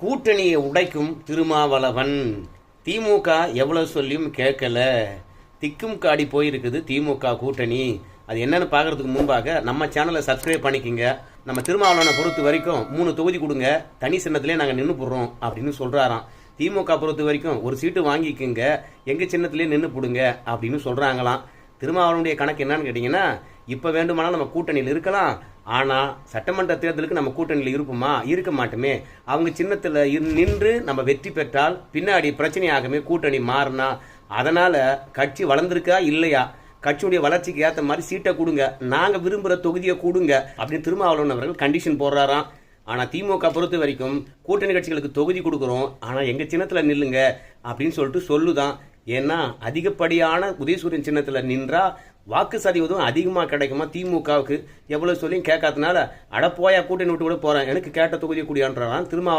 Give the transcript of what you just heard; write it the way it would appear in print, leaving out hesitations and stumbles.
கூட்டணியை உடைக்கும் திருமாவளவன். திமுக எவ்வளவு சொல்லியும் கேட்கல. திக்கும் காடி போயிருக்குது திமுக கூட்டணி. அது என்னன்னு பார்க்கறதுக்கு முன்பாக நம்ம சேனலை சப்ஸ்கிரைப் பண்ணிக்கோங்க. நம்ம திருமாவளவனை பொறுத்த வரைக்கும் 3 தொகுதி கொடுங்க, தனி சின்னத்திலே நாங்கள் நின்று போடுறோம் அப்படின்னு சொல்றாராம். திமுக பொறுத்த வரைக்கும் ஒரு சீட்டு வாங்கிக்கோங்க, எங்க சின்னத்திலே நின்று போடுங்க அப்படின்னு சொல்றாங்களாம். திருமாவளவனுடைய கணக்கு என்னன்னு கேட்டீங்கன்னா, இப்ப வேண்டுமானால் நம்ம கூட்டணியில் இருக்கலாம், ஆனா சட்டமன்ற தேர்தலுக்கு நம்ம கூட்டணியில் இருப்போமா? இருக்க மாட்டோமே. அவங்க சின்னத்துல நின்று நம்ம வெற்றி பெற்றால் பின்னாடி பிரச்சனையாகவே கூட்டணி மாறினா, அதனால கட்சி வளர்ந்துருக்கா இல்லையா, கட்சியுடைய வளர்ச்சிக்கு ஏற்ற மாதிரி சீட்டை கொடுங்க, நாங்க விரும்புகிற தொகுதியை கொடுங்க அப்படின்னு திருமாவளவன் அவர்கள் கண்டிஷன் போடுறாராம். ஆனா திமுக பொறுத்த வரைக்கும் கூட்டணி கட்சிகளுக்கு தொகுதி கொடுக்குறோம், ஆனா எங்க சின்னத்துல நில்லுங்க அப்படின்னு சொல்லிட்டு சொல்லுதான். ஏன்னா அதிகப்படியான உதயசூரியன் சின்னத்துல நின்றா வாக்கு சதவீதம் அதிகமா கிடைக்குமா திமுகவுக்கு. எவ்வளவு சொல்லியும் கேட்காதனால அட போயா கூட்டணி விட்டு கூட போறேன், எனக்கு கேட்ட தொகுதியை கூடியான்றான் திருமாவளவன்.